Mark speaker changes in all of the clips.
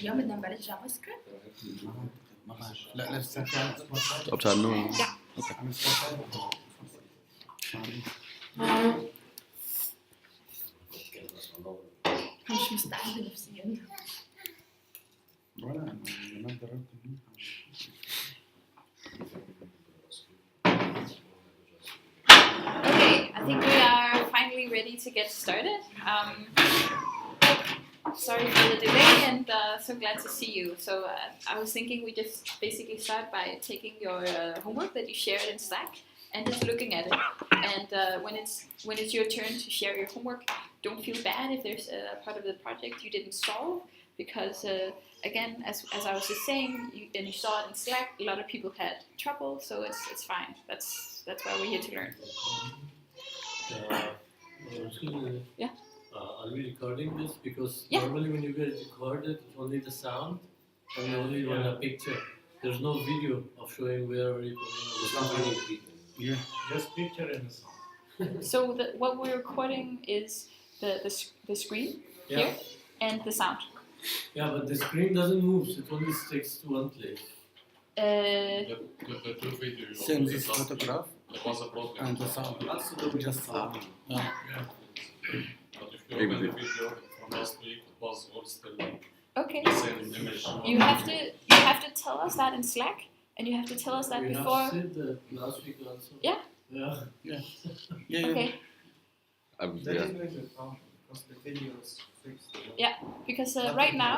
Speaker 1: Ja, mit einem valid JavaScript.
Speaker 2: لا استنى
Speaker 3: optager den nu?
Speaker 1: Ja. مش مستعد نفسيا.
Speaker 2: ولا انا لما ضربت
Speaker 1: Okay, I think we are finally ready to get started. Sorry for the delay, and so glad to see you. So I was thinking we just basically start by taking your homework that you shared in Slack and just looking at it. And when it's your turn to share your homework, don't feel bad if there's a part of the project you didn't solve, because again, as I was just saying, you saw it in Slack, a lot of people had trouble, so it's fine. That's why we're here to learn. Yeah.
Speaker 4: Are we recording this? Because
Speaker 1: Yeah.
Speaker 4: normally when you get recorded, only the sound and only on a picture. There's no video of showing where are you going.
Speaker 2: Yeah.
Speaker 5: Just picture and the sound.
Speaker 1: So what we're recording is the screen here and the sound.
Speaker 4: Yeah, but the screen doesn't move. It only sticks to one place.
Speaker 5: The two videos.
Speaker 2: Send this photograph
Speaker 5: It was a problem.
Speaker 2: and the sound. Just sound. Yeah.
Speaker 5: But if you open the video from last week, it was all still
Speaker 1: Okay.
Speaker 5: the same image.
Speaker 1: You have to tell us that in Slack, and you have to tell us that
Speaker 4: We
Speaker 1: before.
Speaker 4: have said that last week also.
Speaker 1: Yeah.
Speaker 4: Yeah.
Speaker 2: Yeah.
Speaker 1: Okay.
Speaker 5: That is going to count because the video is fixed.
Speaker 1: Yeah, because right now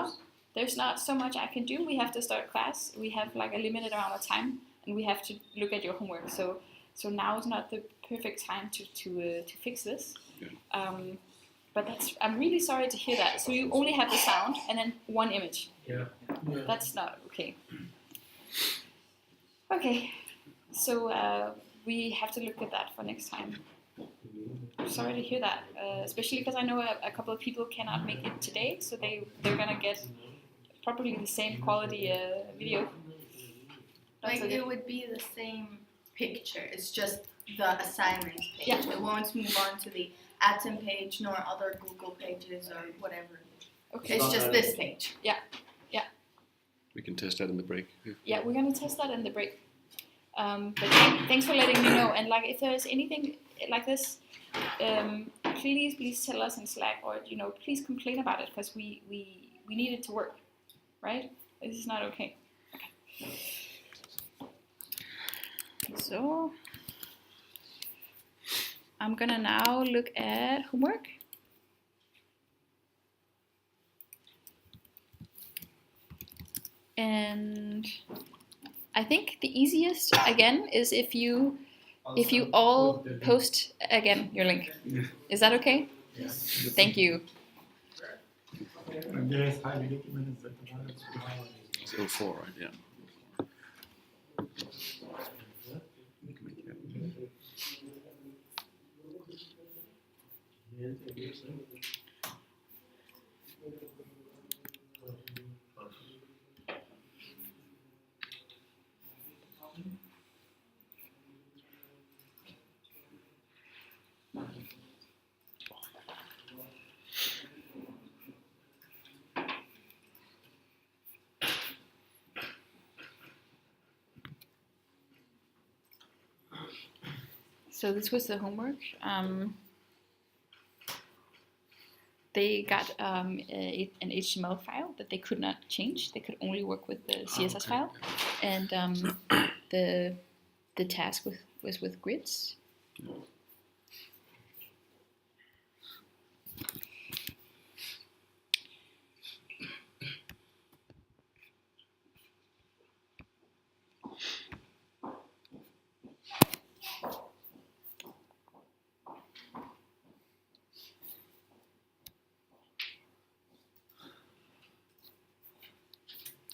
Speaker 1: there's not so much I can do. We have to start class. We have like a limited amount of time, and we have to look at your homework. So now is not the perfect time to fix this.
Speaker 5: Yeah.
Speaker 1: But I'm really sorry to hear that. So you only have the sound and then one image.
Speaker 4: Yeah.
Speaker 1: That's not okay. Okay, so we have to look at that for next time. Sorry to hear that, especially because I know a couple of people cannot make it today, so they're gonna get probably the same quality video.
Speaker 6: Like it would be the same picture. It's just the assignment page.
Speaker 1: Yeah.
Speaker 6: It won't move on to the Atom page nor other Google pages or whatever.
Speaker 1: Okay.
Speaker 6: It's just this page.
Speaker 3: We can test that in the break.
Speaker 1: Yeah, we're gonna test that in the break. But thanks for letting me know. And like, if there's anything like this, please tell us in Slack, or please complain about it, because we need it to work, right? This is not okay. So I'm gonna now look at homework. And I think the easiest again is if you all post again your link. Is that okay?
Speaker 5: Yes.
Speaker 1: Thank you.
Speaker 5: And there is highly recommended that
Speaker 3: It's 04, right? Yeah.
Speaker 1: So this was the homework. They got an HTML file that they could not change. They could only work with the CSS file, and the task was with grids.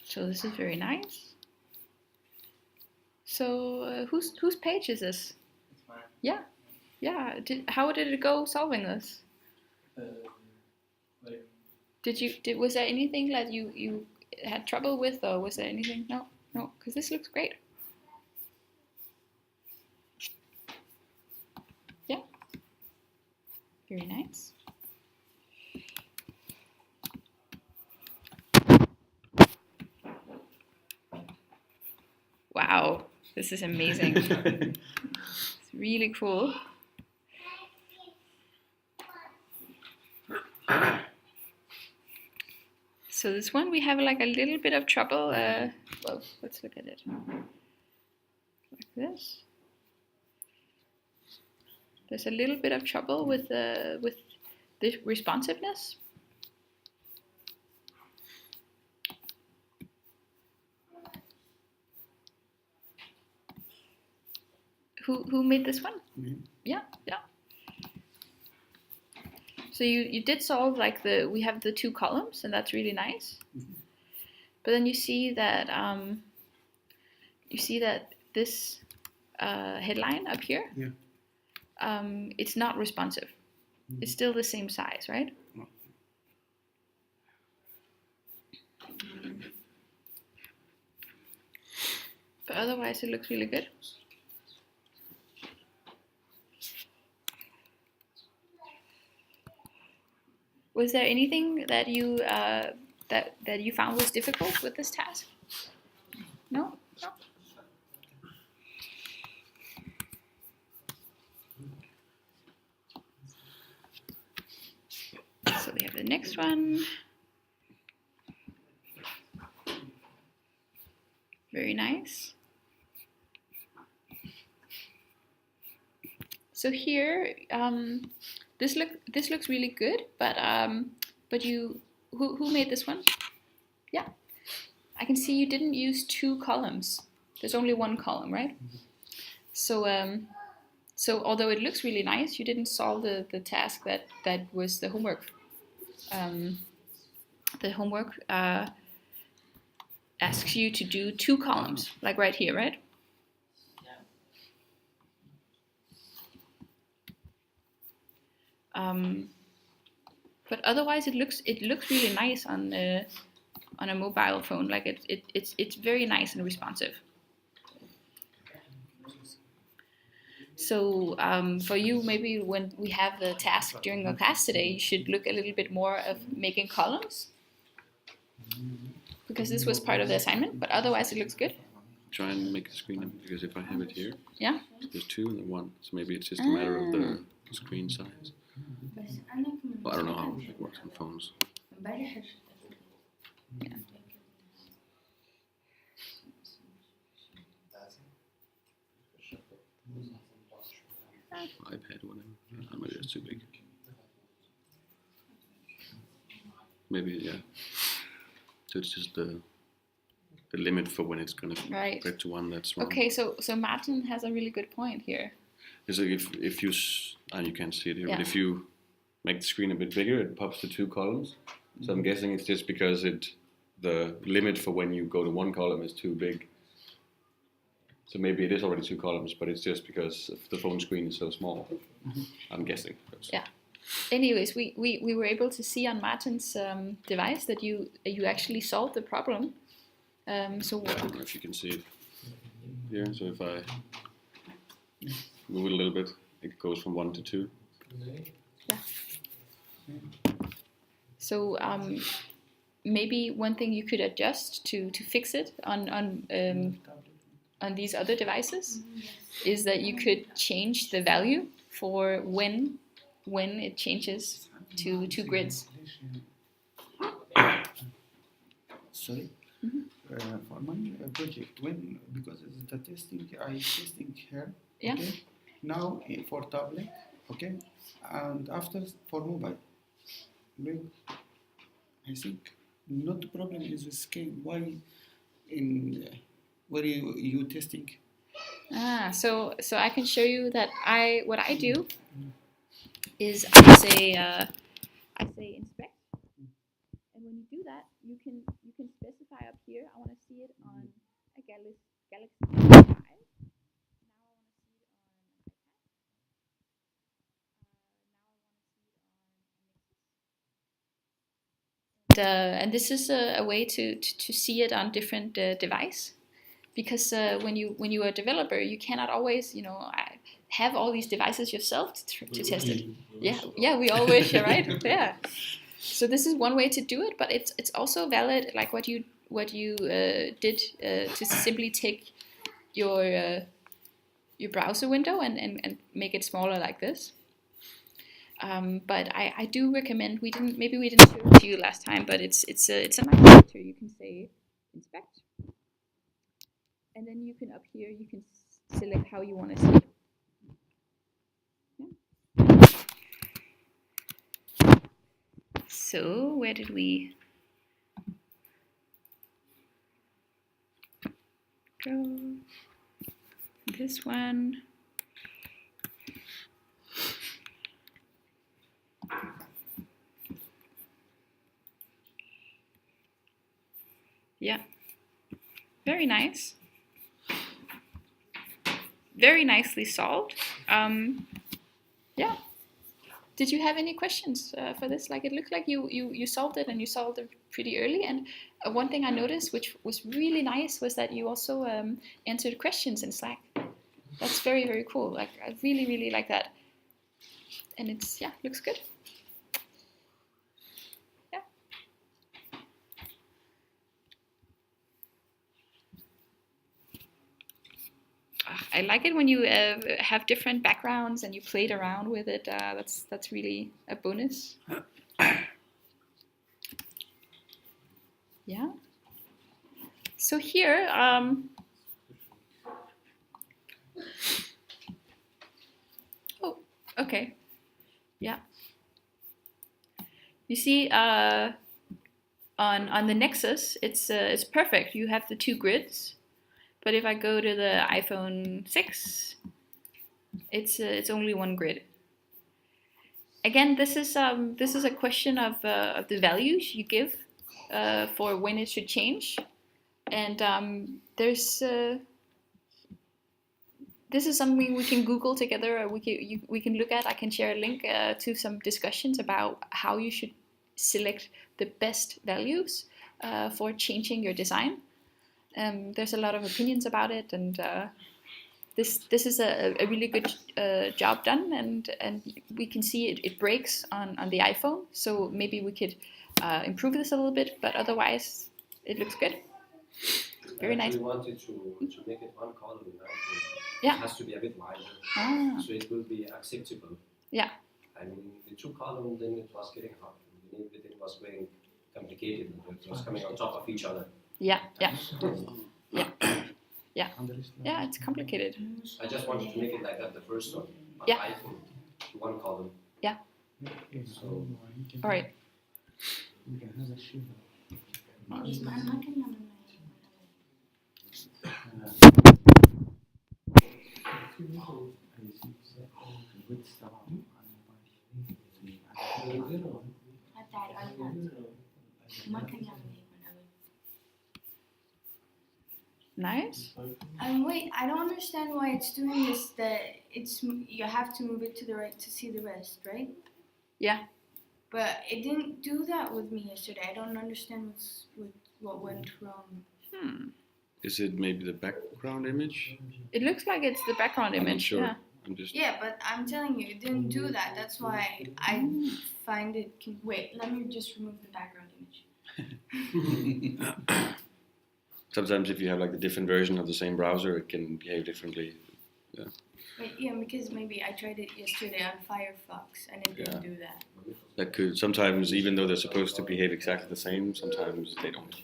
Speaker 1: So this is very nice. So whose page is this?
Speaker 5: It's mine.
Speaker 1: Yeah. How did it go solving this? Was there anything that you had trouble with, or was there anything? No, because this looks great. Yeah. Very nice. Wow, this is amazing. It's really cool. So this one we have like a little bit of trouble. Well, let's look at it like this. There's a little bit of trouble with the responsiveness. Who made this one?
Speaker 2: Me.
Speaker 1: Yeah. So you did solve like we have the 2 columns, and that's really nice. But then you see that this headline up here, it's not responsive. It's still the same size, right?
Speaker 2: No.
Speaker 1: But otherwise, it looks really good. Was there anything that you that you found was difficult with this task? No? No? So we have the next one. Very nice. So here, this looks really good, but who made this one? Yeah, I can see you didn't use 2 columns. There's only 1 column, right? So although it looks really nice, you didn't solve the task that was the homework. The homework asks you to do 2 columns, like right here, right? But otherwise, it looks really nice on a mobile phone. Like it's very nice and responsive. So for you, maybe when we have the task during the class today, you should look a little bit more of making columns, because this was part of the assignment. But otherwise, it looks good.
Speaker 3: Try and make a screen, because if I have it here,
Speaker 1: Yeah.
Speaker 3: there's 2 and then 1, so maybe it's just a matter of the screen size. Well, I don't know how it works on phones.
Speaker 1: Yeah.
Speaker 3: iPad, whatever. Maybe it's too big. Maybe, yeah. So it's just the limit for when it's going to get to 1 that's wrong.
Speaker 1: Okay, so Martin has a really good point here.
Speaker 3: It's like if you, and you can't see it here,
Speaker 1: Yeah.
Speaker 3: but if you make the screen a bit bigger, it pops to 2 columns. So I'm guessing it's just because the limit for when you go to 1 column is too big. So maybe it is already 2 columns, but it's just because the phone screen is so small. I'm guessing.
Speaker 1: Yeah. Anyways, we were able to see on Martin's device that you actually solved the problem. So
Speaker 3: I don't know if you can see it here. So if I move it a little bit, it goes from 1 to 2.
Speaker 1: Yeah. So maybe one thing you could adjust to fix it on these other devices is that you could change the value for when it changes to 2 grids.
Speaker 2: Sorry. For my project, because it's the testing, I testing here.
Speaker 1: Yeah.
Speaker 2: Okay? Now for tablet, okay, and after for mobile. Look, I think not the problem is the scan. Why where you testing?
Speaker 1: So I can show you that what I do is I say inspect, and when you do that, you can specify up here. I want to see it on a Galaxy 5. And this is a way to see it on different device, because when you are a developer, you cannot always have all these devices yourself to test it. Yeah, we all wish, right? Yeah. So this is one way to do it, but it's also valid, like what you did to simply take your browser window and make it smaller like this. But I do recommend, maybe we didn't show it to you last time, but it's a nice feature. You can say inspect, and then you can up here you can select how you want to see it. So where did we go? This one. Yeah, very nice. Very nicely solved. Yeah. Did you have any questions for this? Like, it looked like you solved it, and you solved it pretty early. And one thing I noticed, which was really nice, was that you also answered questions in Slack. That's very, very cool. Like, I really, really like that. And it's, yeah, looks good. Yeah. I like it when you have different backgrounds and you played around with it. That's really a bonus. Yeah. So here, oh, okay. Yeah. You see, on the Nexus, it's perfect. You have the two grids. But if I go to the iPhone 6, it's only one grid. Again, this is a question of the values you give for when it should change, and this is something we can Google together. Or we can look at. I can share a link to some discussions about how you should select the best values for changing your design. There's a lot of opinions about it, and this is a really good job done, and we can see it breaks on the iPhone, so maybe we could improve this a little bit, but otherwise it looks good. Very nice.
Speaker 7: We wanted to make it one column in iPhone.
Speaker 1: Yeah.
Speaker 7: It has to be a bit wider, so it will be acceptable.
Speaker 1: Yeah.
Speaker 7: I mean, the two column, then it was getting hard. Everything was very complicated. It was coming on top of each other.
Speaker 1: Yeah, yeah, yeah, yeah. Yeah, it's complicated.
Speaker 7: I just wanted to make it like that, the first one, on
Speaker 1: Yeah.
Speaker 7: iPhone, one column.
Speaker 1: Yeah.
Speaker 7: So,
Speaker 1: All right. Nice.
Speaker 6: Wait, I don't understand why it's doing this. You have to move it to the right to see the rest, right?
Speaker 1: Yeah.
Speaker 6: But it didn't do that with me yesterday. I don't understand what went wrong.
Speaker 3: Is it maybe the background image?
Speaker 1: It looks like it's the background
Speaker 3: I'm not
Speaker 1: image.
Speaker 3: sure.
Speaker 1: Yeah.
Speaker 3: I'm just.
Speaker 6: Yeah, but I'm telling you, it didn't do that. That's why I find it. Wait, let me just remove the background image.
Speaker 3: Sometimes if you have like a different version of the same browser, it can behave differently. Yeah.
Speaker 6: Wait, yeah, because maybe I tried it yesterday on Firefox and it didn't do that.
Speaker 3: That could sometimes, even though they're supposed to behave exactly the same, sometimes they don't.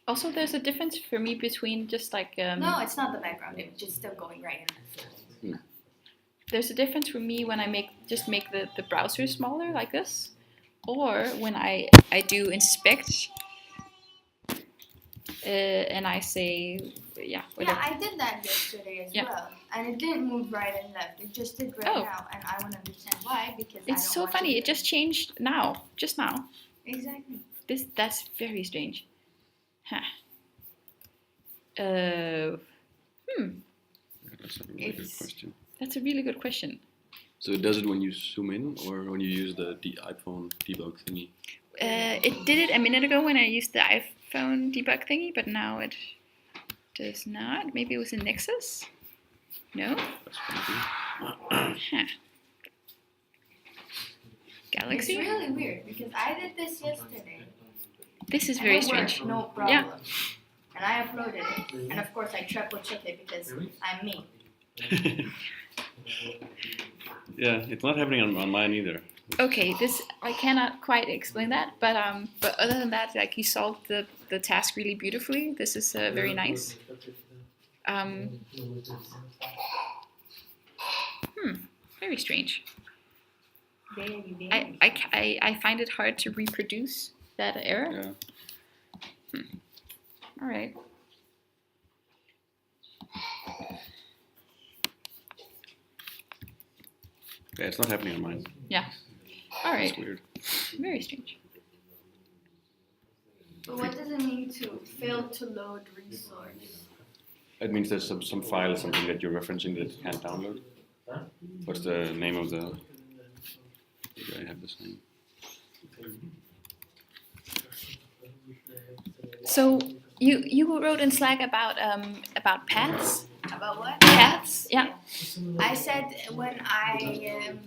Speaker 1: Also, there's a difference for me between just like
Speaker 6: No, it's not the background image. It's still going right in.
Speaker 1: There's a difference for me when I make the browser smaller like this, or when I do inspect and I say whatever.
Speaker 6: Yeah, I did that yesterday as
Speaker 1: Yeah.
Speaker 6: well, and it didn't move right and left. It just did right now, and I want to understand why because I
Speaker 1: It's
Speaker 6: don't
Speaker 1: so
Speaker 6: want to
Speaker 1: funny.
Speaker 6: do
Speaker 1: It just changed now, just now.
Speaker 6: exactly.
Speaker 1: That's very strange. Huh. Hmm.
Speaker 3: Yeah, that's a really good question.
Speaker 1: That's a really good question.
Speaker 3: So it does it when you zoom in or when you use the iPhone debug thingy?
Speaker 1: It did it a minute ago when I used the iPhone debug thingy, but now it does not. Maybe it was in Nexus? No?
Speaker 3: That's funny.
Speaker 1: Huh. Galaxy?
Speaker 6: It's really weird because I did this yesterday.
Speaker 1: This is
Speaker 6: and
Speaker 1: very
Speaker 6: it worked,
Speaker 1: strange.
Speaker 6: no problem. and I uploaded it, and of course I triple checked it because I'm me.
Speaker 3: Yeah, it's not happening on mine either.
Speaker 1: Okay, this I cannot quite explain that, but other than that, like you solved the task really beautifully. This is very nice. Very strange. I find it hard to reproduce that error.
Speaker 3: Yeah.
Speaker 1: All right.
Speaker 3: Yeah, it's not happening on mine.
Speaker 1: Yeah. All right.
Speaker 3: It's weird.
Speaker 1: Very strange.
Speaker 6: But what does it mean to fail to load resource?
Speaker 3: It means there's some file or something that you're referencing that it can't download. What's the name of the? Maybe I have this name.
Speaker 1: So you wrote in Slack about paths.
Speaker 6: About what?
Speaker 1: Paths. Yeah.
Speaker 6: I said when I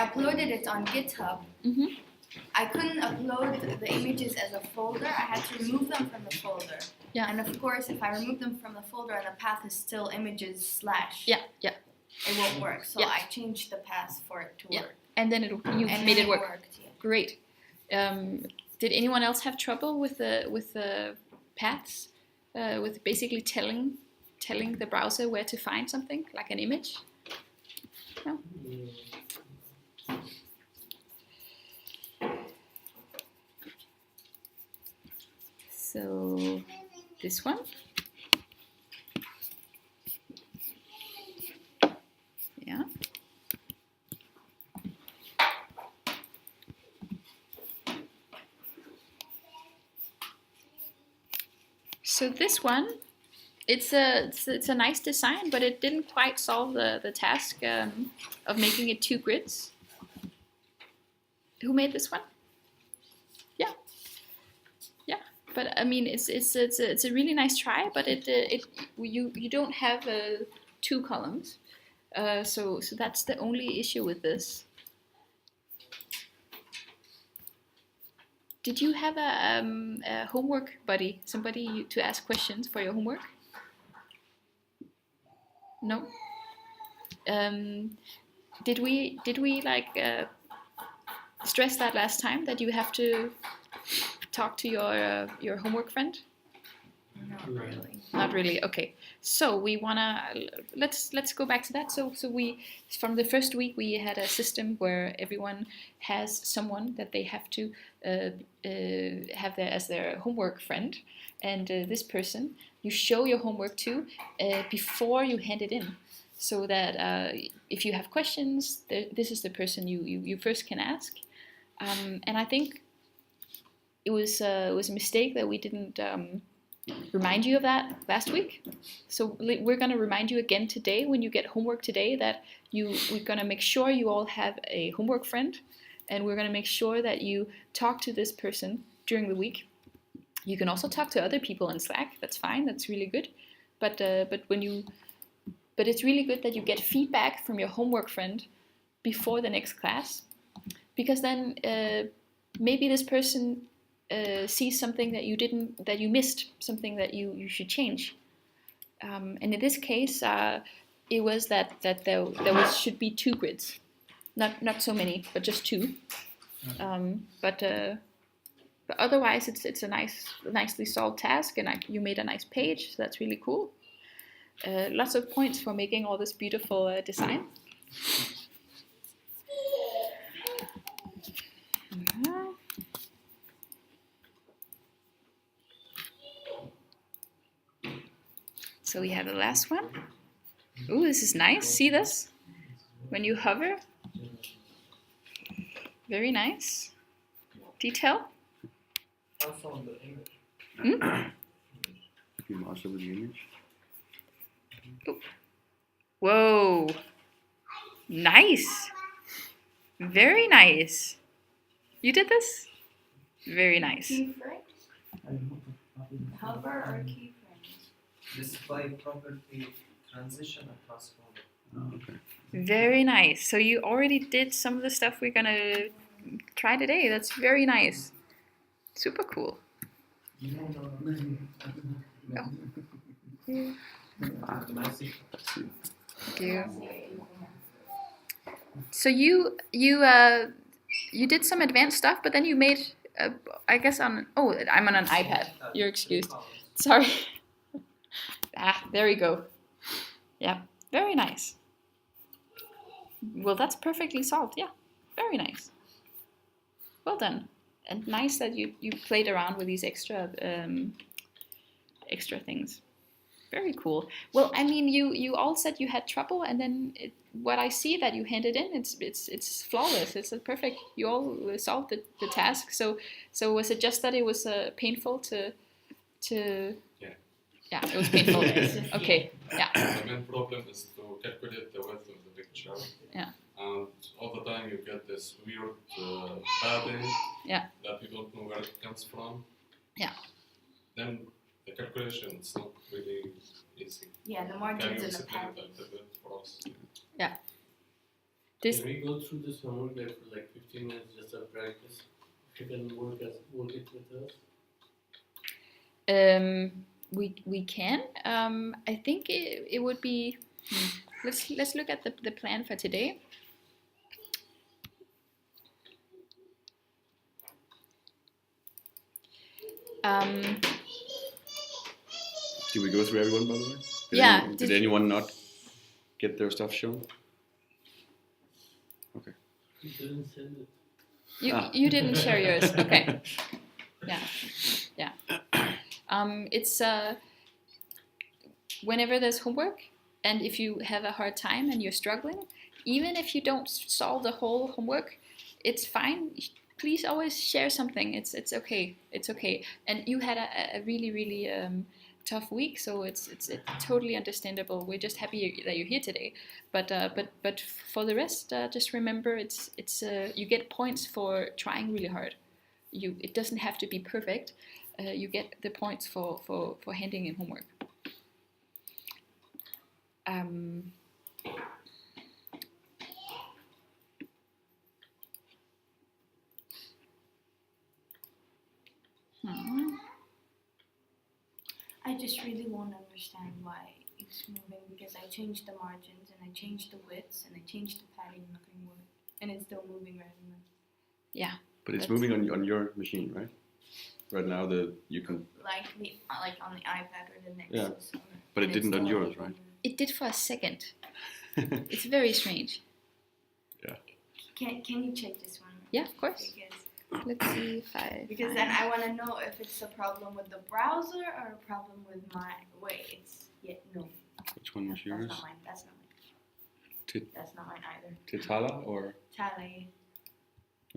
Speaker 6: uploaded it on GitHub,
Speaker 1: Mm-hmm.
Speaker 6: I couldn't upload the images as a folder. I had to remove them from the folder.
Speaker 1: Yeah.
Speaker 6: And of course, if I remove them from the folder and the path is still images /
Speaker 1: Yeah. Yeah.
Speaker 6: it won't work. So
Speaker 1: Yeah.
Speaker 6: I changed the path for it to
Speaker 1: Yeah.
Speaker 6: work.
Speaker 1: And then you
Speaker 6: And
Speaker 1: made
Speaker 6: then
Speaker 1: it work.
Speaker 6: worked, yeah.
Speaker 1: Great. Did anyone else have trouble with the paths? With basically telling the browser where to find something like an image? No. So this one. Yeah. So this one, it's a nice design, but it didn't quite solve the task of making it 2 grids. Who made this one? Yeah, yeah. But I mean, it's a really nice try, but you don't have 2 columns, so that's the only issue with this. Did you have a homework buddy, somebody to ask questions for your homework? No. Did we like stress that last time that you have to talk to your homework friend?
Speaker 6: Not really.
Speaker 1: Not really. Okay. So we wanna let's go back to that. So we from the first week we had a system where everyone has someone that they have to have as their homework friend, and this person you show your homework to before you hand it in, so that if you have questions, this is the person you first can ask. And I think it was a mistake that we didn't remind you of that last week. So we're going to remind you again today when you get homework today that we're going to make sure you all have a homework friend, and we're going to make sure that you talk to this person during the week. You can also talk to other people in Slack. That's fine. That's really good. But it's really good that you get feedback from your homework friend before the next class, because then maybe this person sees something that you missed, something that you should change. And in this case, it was that there should be 2 grids, not so many, but just 2. But otherwise, it's a nicely solved task, and you made a nice page. So that's really cool. Lots of points for making all this beautiful design. So we have the last one. Ooh, this is nice. See this? When you hover. Very nice. Detail.
Speaker 4: Also on the image.
Speaker 3: If you master with the image.
Speaker 1: Ooh. Whoa. Nice. Very nice. You did this? Very nice.
Speaker 6: Keyframes? Hover or keyframes?
Speaker 8: Display property transition across form.
Speaker 3: Oh, okay.
Speaker 1: Very nice. So you already did some of the stuff we're gonna try today. That's very nice. Super cool. Thank you. So you did some advanced stuff, but then you made, I guess I'm on an iPad. You're excused. Sorry. There we go. Yeah, very nice. Well, that's perfectly solved. Yeah, very nice. Well done, and nice that you played around with these extra things. Very cool. Well, I mean, you all said you had trouble, and then what I see that you handed in, it's flawless. It's perfect. You all solved the task. So was it just that it was painful to?
Speaker 5: Yeah.
Speaker 1: Yeah, it was painful. Okay. Yeah.
Speaker 5: The main problem is to calculate the width of the picture.
Speaker 1: Yeah.
Speaker 5: And all the time you get this weird padding that you don't know where it comes from.
Speaker 1: Yeah.
Speaker 5: Then the calculation is not really easy.
Speaker 6: Yeah, the
Speaker 5: Can
Speaker 6: margins
Speaker 5: you
Speaker 6: and the
Speaker 5: explain it
Speaker 6: padding.
Speaker 5: a bit for us?
Speaker 4: Can we go through this homework like for like 15 minutes just to practice? If you can work it with us.
Speaker 1: We can. I think it would be. Let's look at the plan for today.
Speaker 3: Did we go through everyone, by the way?
Speaker 1: Yeah,
Speaker 3: Did anyone not get their stuff shown? Okay.
Speaker 4: You didn't send it.
Speaker 1: You didn't share yours. Okay. Yeah. It's whenever there's homework, and if you have a hard time and you're struggling, even if you don't solve the whole homework, it's fine. Please always share something. It's okay. It's okay. And you had a really tough week, so it's totally understandable. We're just happy that you're here today. But for the rest, just remember it's you get points for trying really hard. It doesn't have to be perfect. You get the points for handing in homework.
Speaker 6: I just really want to understand why it's moving, because I changed the margins and I changed the widths and I changed the padding, nothing moved, and it's still moving right now.
Speaker 1: Yeah.
Speaker 3: But it's moving on your machine, right? Right now, you can.
Speaker 6: Like on the iPad or the Nexus.
Speaker 3: Yeah.
Speaker 6: Or,
Speaker 3: But it
Speaker 6: and it's
Speaker 3: didn't on
Speaker 6: still
Speaker 3: yours, right?
Speaker 1: It did for a second. It's very strange.
Speaker 3: Yeah.
Speaker 6: Can you check this one?
Speaker 1: Yeah, of course.
Speaker 6: Because
Speaker 1: Let's see if I.
Speaker 6: Because then I want to know if it's a problem with the browser or a problem with my. Wait, no.
Speaker 3: Which one was
Speaker 6: That's
Speaker 3: yours?
Speaker 6: not mine. That's not mine. That's not mine either.
Speaker 3: Titala or?
Speaker 6: Tally.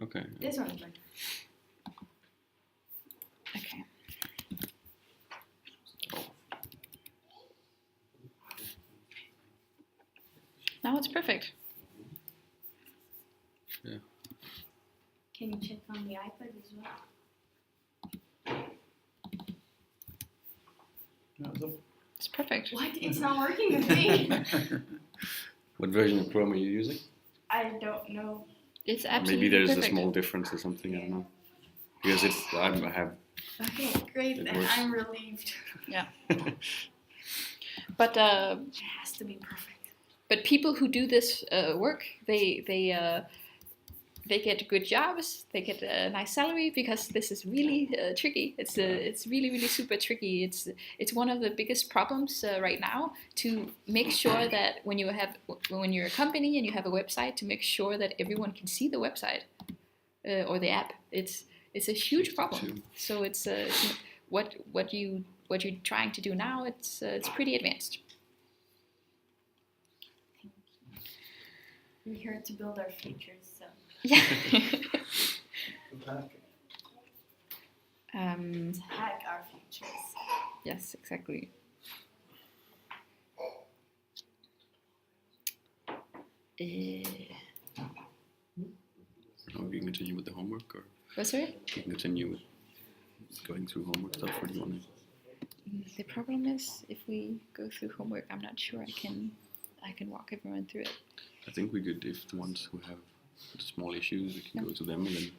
Speaker 3: Okay.
Speaker 6: This one's mine.
Speaker 1: Okay. Now it's perfect.
Speaker 3: Yeah.
Speaker 6: Can you check on the iPad as well?
Speaker 1: It's perfect.
Speaker 6: What? It's not working with me.
Speaker 3: What version of Chrome are you using?
Speaker 6: I don't know.
Speaker 1: It's
Speaker 3: Or
Speaker 1: absolutely
Speaker 3: maybe there's
Speaker 1: perfect.
Speaker 3: a small difference or something. I don't know. Because I have.
Speaker 6: Okay, great.
Speaker 3: It
Speaker 6: Then
Speaker 3: works.
Speaker 6: I'm relieved.
Speaker 1: But
Speaker 6: It has to be perfect.
Speaker 1: but people who do this work, they get good jobs. They get a nice salary because this is really tricky. It's really super tricky. It's one of the biggest problems right now to make sure that when you're a company and you have a website, to make sure that everyone can see the website or the app. It's a huge problem. So it's what you're trying to do now. It's pretty advanced.
Speaker 6: We're here to build our futures, so.
Speaker 1: Yeah.
Speaker 6: To hack our futures.
Speaker 1: Yes, exactly.
Speaker 3: We can continue with the homework, or
Speaker 1: What's it?
Speaker 3: we can continue with going through homework stuff. What do you want to?
Speaker 1: The problem is, if we go through homework, I'm not sure I can walk everyone through it.
Speaker 3: I think we could, if the ones who have small issues, we can go to them and then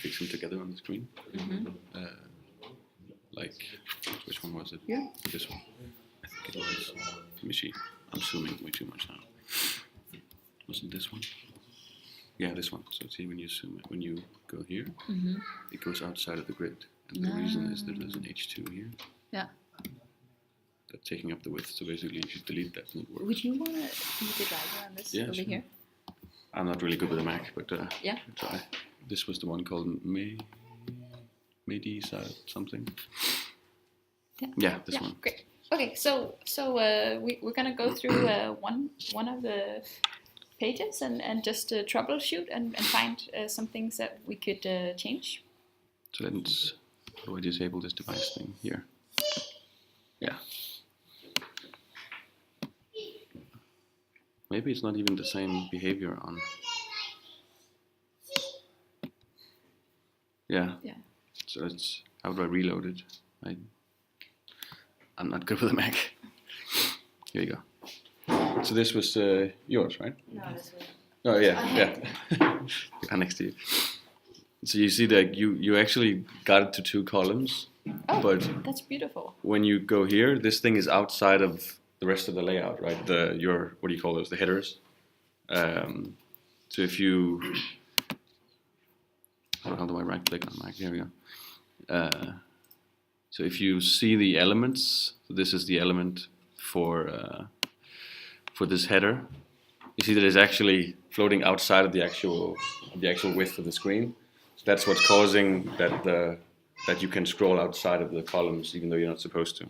Speaker 3: fix them together on the screen. like, which one was it?
Speaker 1: Yeah.
Speaker 3: This one. I think it was. Let me see. I'm zooming way too much now. Wasn't this one? Yeah, this one. So see, when you zoom, when you go here, it goes outside of the grid. And the reason is that there's an H2 here.
Speaker 1: Yeah.
Speaker 3: That's taking up the width. So basically, if you delete that, it works.
Speaker 1: Would you want to see the driver on this over
Speaker 3: sure.
Speaker 1: here?
Speaker 3: I'm not really good with a Mac, but
Speaker 1: yeah.
Speaker 3: I'll try. This was the one called Medi something. Yeah, this one.
Speaker 1: Great. Okay, so we're gonna go through one of the pages and just troubleshoot and find some things that we could change.
Speaker 3: So let's. How do I disable this device thing here? Yeah. Maybe it's not even the same behavior on. Yeah.
Speaker 1: Yeah.
Speaker 3: So it's, how do I reload it? I'm not good with a Mac. Here you go. So this was yours, right?
Speaker 6: No, this was.
Speaker 3: Oh yeah. Next to you. So you see that you actually got it to 2 columns, but
Speaker 1: that's beautiful.
Speaker 3: When you go here, this thing is outside of the rest of the layout, right? Your what do you call those? The headers. So if you, how do I right click on Mac? Here we go. So if you see the elements, so this is the element for this header. You see that it's actually floating outside of the actual width of the screen. So that's what's causing that you can scroll outside of the columns even though you're not supposed to.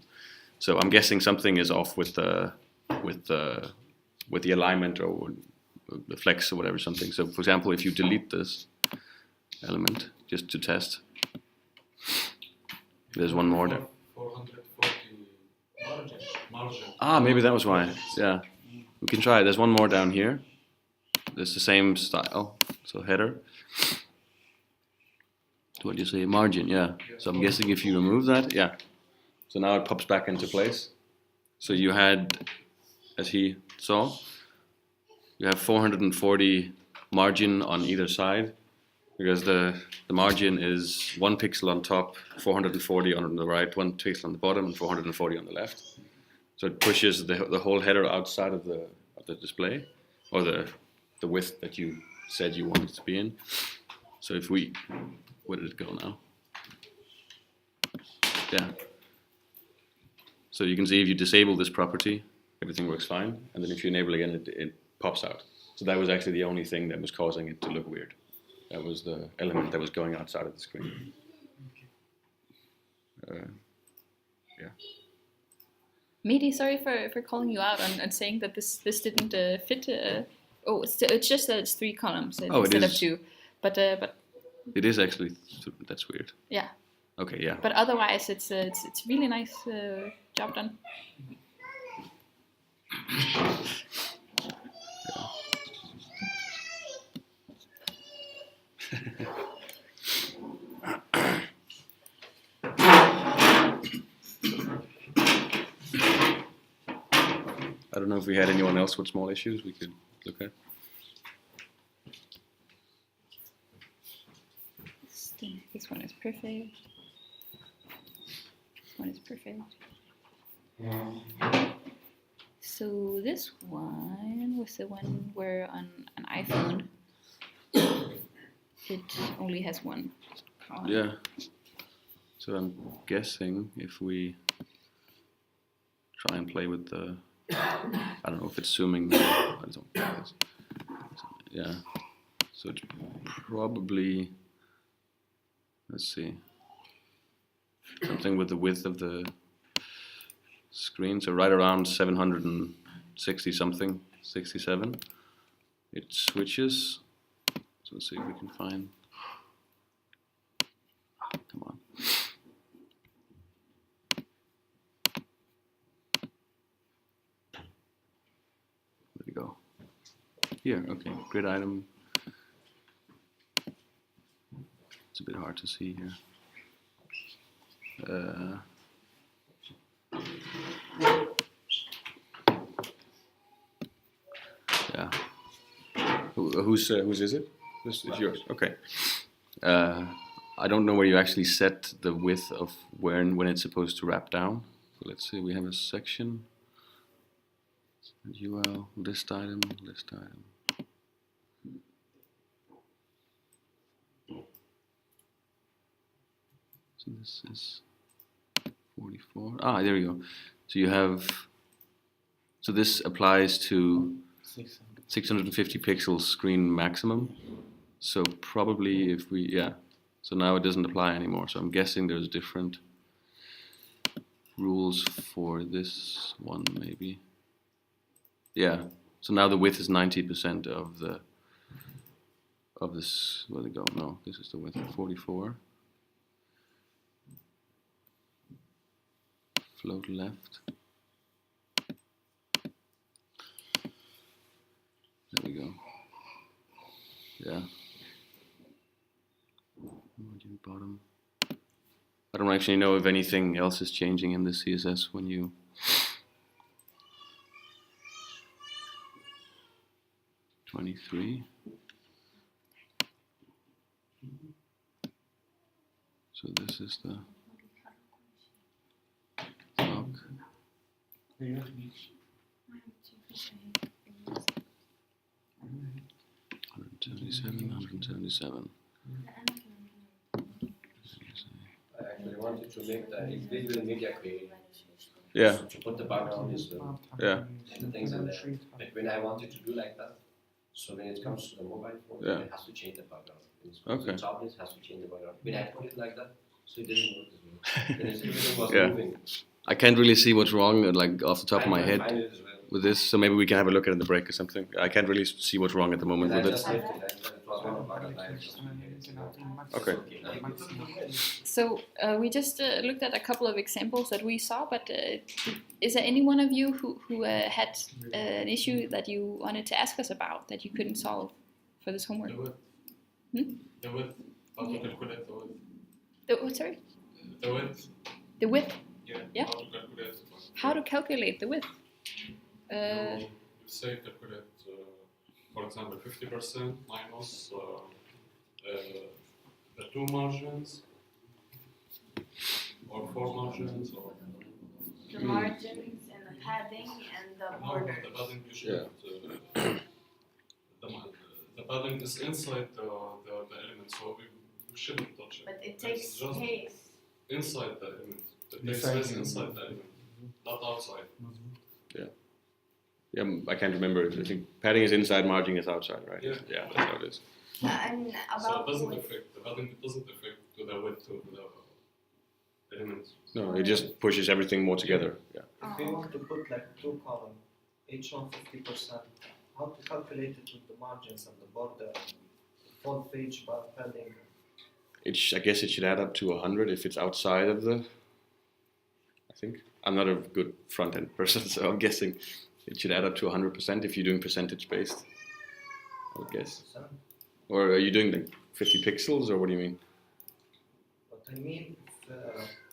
Speaker 3: So I'm guessing something is off with the alignment or the flex or whatever something. So for example, if you delete this element just to test, there's one more there.
Speaker 5: 440 margin.
Speaker 3: Ah, maybe that was why. Yeah, we can try it. There's one more down here. There's the same style. So header. What do you say? Margin. Yeah. So I'm guessing if you remove that, yeah. So now it pops back into place. So you had, as he saw, you have 440 margin on either side, because the margin is 1 pixel on top, 440 on the right, 1 pixel on the bottom, and 440 on the left. So it pushes the whole header outside of the display, or the width that you said you wanted it to be in. So if we, where did it go now? Yeah. So you can see if you disable this property, everything works fine, and then if you enable again, it pops out. So that was actually the only thing that was causing it to look weird. That was the element that was going outside of the screen. Yeah.
Speaker 1: Mehdi, sorry for calling you out and saying that this didn't fit. It's just that it's 3 columns instead of 2, but
Speaker 3: it is actually. That's weird.
Speaker 1: Yeah.
Speaker 3: Okay. Yeah.
Speaker 1: But otherwise, it's really nice job done.
Speaker 3: I don't know if we had anyone else with small issues we could look at.
Speaker 1: This one is perfect. This one is perfect. So this one was the one where on an iPhone it only has 1 column.
Speaker 3: Yeah. So I'm guessing if we try and play with the, I don't know if it's zooming. Yeah. So it's probably, let's see, something with the width of the screen. So right around 760 something, 67. It switches. So let's see if we can find. Oh, come on. Where'd it go? Here, okay. Grid item. It's a bit hard to see here. Yeah. Whose is it? This is yours. Okay. I don't know where you actually set the width of when it's supposed to wrap down. So let's see, we have a section, UL, list item, list item. So this is 44. Ah, there you go. So you have, so this applies to 650 pixels screen maximum. So probably if we, yeah. So now it doesn't apply anymore. So I'm guessing there's different rules for this one, maybe. Yeah. So now the width is 90% of this. Where'd it go? No, this is the width of 44. Float left. There we go. Yeah. Margin bottom. I don't actually know if anything else is changing in the CSS when you. So this is the block. 177.
Speaker 7: I actually wanted to make the individual media query.
Speaker 3: Yeah.
Speaker 7: So to put the background is
Speaker 3: Yeah.
Speaker 7: and the things in there. But when I wanted to do like that, so when it comes to the mobile phone,
Speaker 3: Yeah.
Speaker 7: it has to change the background.
Speaker 3: Okay.
Speaker 7: The tablet has to change the background. When I put it like that, so it didn't work as well. When everything was
Speaker 3: Yeah.
Speaker 7: moving.
Speaker 3: I can't really see what's wrong, like off the top of my
Speaker 7: I
Speaker 3: head
Speaker 7: find it as well.
Speaker 3: with this. So maybe we can have a look at it in the break or something. I can't really see what's wrong at the moment
Speaker 7: I
Speaker 3: with it.
Speaker 7: just left it. It was one of my lines.
Speaker 3: Okay.
Speaker 1: So we just looked at a couple of examples that we saw, but is there any one of you who had an issue that you wanted to ask us about that you couldn't solve for this homework?
Speaker 5: The width.
Speaker 1: Hmm?
Speaker 5: The width. How to calculate the width?
Speaker 1: Oh, sorry?
Speaker 5: The width.
Speaker 1: The width?
Speaker 5: Yeah.
Speaker 1: Yeah.
Speaker 5: How to calculate the width.
Speaker 1: How to calculate the width?
Speaker 5: You say calculate, for example, 50% minus the two margins, or four margins, or
Speaker 6: The margins and the padding and the
Speaker 5: no,
Speaker 6: border.
Speaker 5: the padding you should. The padding is inside the element, so we shouldn't touch it.
Speaker 6: But it
Speaker 5: It's
Speaker 6: takes
Speaker 5: just
Speaker 6: space.
Speaker 5: inside the element. It takes space inside the element, not outside.
Speaker 3: Yeah, I can't remember. I think padding is inside, margin is outside, right?
Speaker 5: Yeah.
Speaker 3: Yeah, that's how it is.
Speaker 6: And
Speaker 5: So
Speaker 6: about
Speaker 5: it doesn't
Speaker 6: width.
Speaker 5: affect the padding. It doesn't affect to the width of the element.
Speaker 3: No, it just pushes everything more together. Yeah.
Speaker 8: If we want to put like two columns, each one 50%, how to calculate it with the margins and the border, full page by padding?
Speaker 3: I guess it should add up to 100 if it's outside of the. I think I'm not a good front end person, so I'm guessing it should add up to 100% if you're doing percentage based. I would guess. Or are you doing like 50 pixels, or what do you mean?
Speaker 8: But I mean,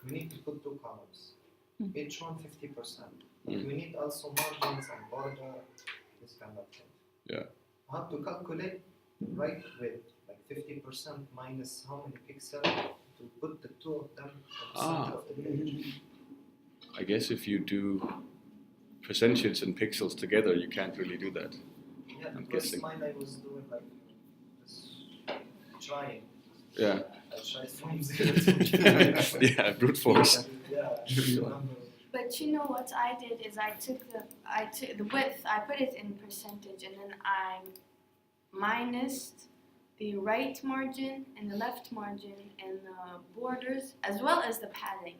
Speaker 8: we need to put two columns, each one 50%.
Speaker 3: Mm.
Speaker 8: We need also margins and border, this kind of thing.
Speaker 3: Yeah.
Speaker 8: How to calculate right width, like 50% minus how many pixels to put the two of them on the center of the page.
Speaker 3: I guess if you do percentages and pixels together, you can't really do that.
Speaker 8: Yeah,
Speaker 3: I'm
Speaker 8: because
Speaker 3: guessing.
Speaker 8: mine I was doing like this, trying.
Speaker 3: Yeah.
Speaker 8: I tried from 0 to
Speaker 3: Yeah, brute force.
Speaker 8: yeah, number.
Speaker 6: But you know what I did is I took the width, I put it in percentage, and then I minused the right margin and the left margin and the borders as well as the padding,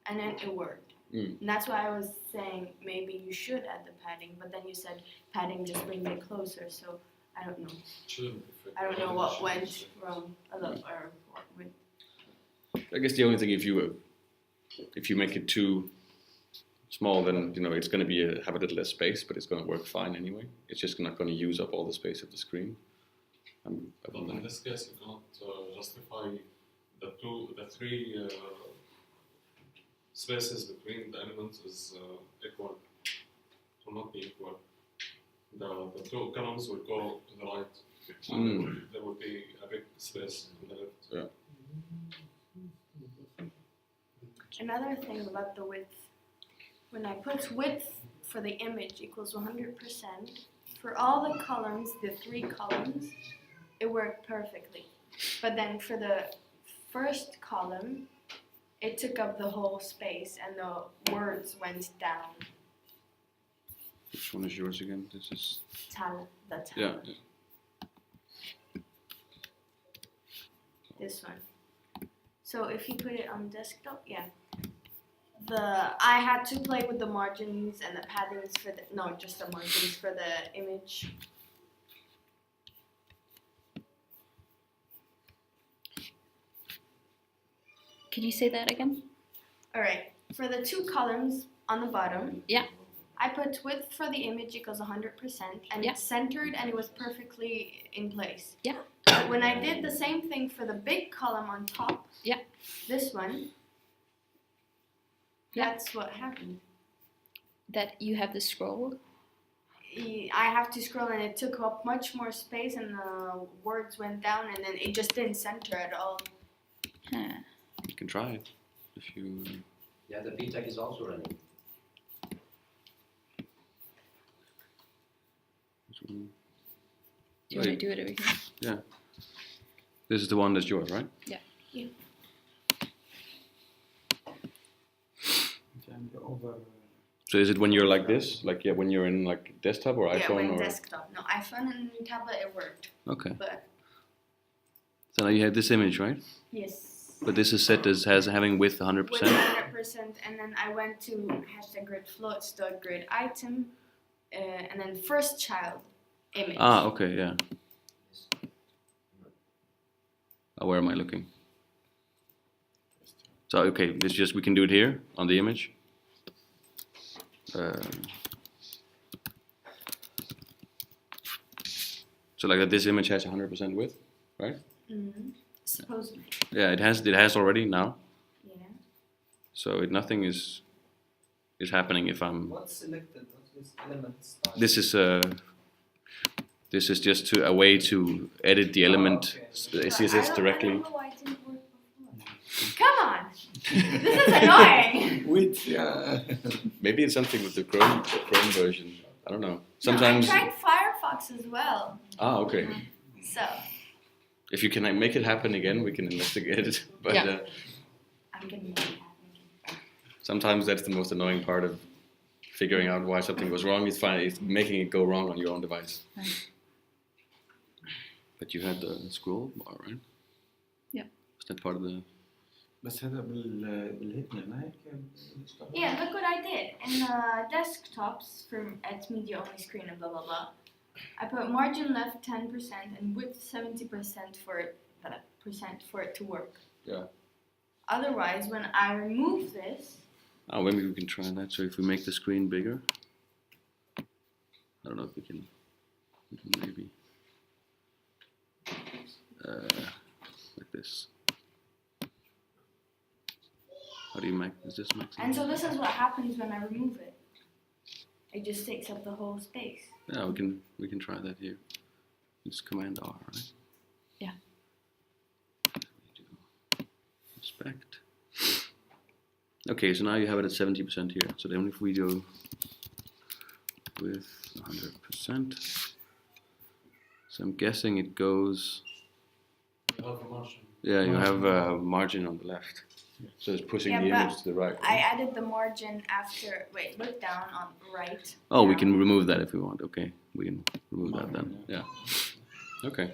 Speaker 6: and then it worked.
Speaker 3: Mm.
Speaker 6: And that's why I was saying maybe you should add the padding, but then you said padding just brings it closer, so I don't know.
Speaker 5: Shouldn't affect.
Speaker 6: I don't know what went wrong or what went.
Speaker 3: I guess the only thing if you make it too small, then it's going to have a little less space, but it's going to work fine anyway. It's just not going to use up all the space of the screen.
Speaker 5: But in this case, you cannot justify the three spaces between the elements is equal. It will not be equal. The two columns will go to the right. And there will be a big space on the left.
Speaker 3: Yeah.
Speaker 6: Another thing about the width, when I put width for the image equals 100%, for all the columns, the 3 columns, it worked perfectly. But then for the first column, it took up the whole space and the words went down.
Speaker 3: Which one is yours again? This is.
Speaker 6: The tal.
Speaker 3: Yeah.
Speaker 6: This one. So if you put it on desktop, yeah. I had to play with the margins and the paddings for just the margins for the image.
Speaker 1: Can you say that again?
Speaker 6: Alright, for the 2 columns on the bottom,
Speaker 1: Yeah.
Speaker 6: I put width for the image equals 100% and
Speaker 1: Yeah.
Speaker 6: it's centered and it was perfectly in place.
Speaker 1: Yeah.
Speaker 6: But when I did the same thing for the big column on top,
Speaker 1: Yeah.
Speaker 6: this one,
Speaker 1: Yeah.
Speaker 6: that's what happened.
Speaker 1: That you have the scroll.
Speaker 6: I have to scroll and it took up much more space and the words went down and then it just didn't center at all.
Speaker 1: Huh.
Speaker 3: You can try it if you.
Speaker 7: Yeah, the VTech is also running.
Speaker 1: Do you want to do it over here?
Speaker 3: Yeah. This is the one that's yours, right?
Speaker 1: Yeah.
Speaker 6: Yeah.
Speaker 2: And over.
Speaker 3: So is it when you're like this, like when you're in like desktop or
Speaker 6: Yeah,
Speaker 3: iPhone
Speaker 6: when
Speaker 3: or?
Speaker 6: desktop. No, iPhone and tablet it worked.
Speaker 3: Okay.
Speaker 6: But
Speaker 3: So now you have this image, right?
Speaker 6: yes.
Speaker 3: But this is set as having width 100%.
Speaker 6: With 100%, and then I went to #grid floats .grid item, and then first child image.
Speaker 3: Ah, okay, yeah. Where am I looking? So okay, this just we can do it here on the image. So like that, this image has 100% width, right?
Speaker 6: Mm-hmm. Supposedly.
Speaker 3: Yeah, it has already now.
Speaker 6: Yeah.
Speaker 3: So nothing is happening if I'm.
Speaker 8: What's selected? What's this element style?
Speaker 3: This is just a way to edit the element CSS directly.
Speaker 6: I don't know why it didn't work before. Come on! This is annoying!
Speaker 2: With, yeah.
Speaker 3: Maybe it's something with the Chrome version. I don't know. Sometimes.
Speaker 6: No, I tried Firefox as well.
Speaker 3: Ah, okay.
Speaker 6: So.
Speaker 3: If you can make it happen again, we can investigate it. But
Speaker 1: Yeah.
Speaker 6: I'm gonna make it happen.
Speaker 3: sometimes that's the most annoying part of figuring out why something was wrong. It's making it go wrong on your own device.
Speaker 1: Right.
Speaker 3: But you had the scroll bar, right?
Speaker 1: Yeah.
Speaker 3: Is that part of the?
Speaker 2: بس هذا بالهيتنا هناك.
Speaker 6: Yeah, look what I did. In the desktops at media only screen and blah blah blah, I put margin left 10% and width 70% for it to work.
Speaker 3: Yeah.
Speaker 6: Otherwise, when I remove this,
Speaker 3: Oh, maybe we can try that. So if we make the screen bigger, I don't know if we can maybe like this. How do you make? Is this maximum?
Speaker 6: and so this is what happens when I remove it. It just takes up the whole space.
Speaker 3: Yeah, we can try that here. It's Command R, right?
Speaker 1: Yeah.
Speaker 3: Inspect. Okay, so now you have it at 70% here. So then if we go with 100%, so I'm guessing it goes.
Speaker 5: You have a margin.
Speaker 3: Yeah, you have a margin on the left. So it's pushing
Speaker 6: Yeah,
Speaker 3: the
Speaker 6: but
Speaker 3: image to the right.
Speaker 6: I added the margin after. Wait, look down on right.
Speaker 3: Oh, we
Speaker 6: down.
Speaker 3: can remove that if we want. Okay, we can remove that then. Yeah. Okay.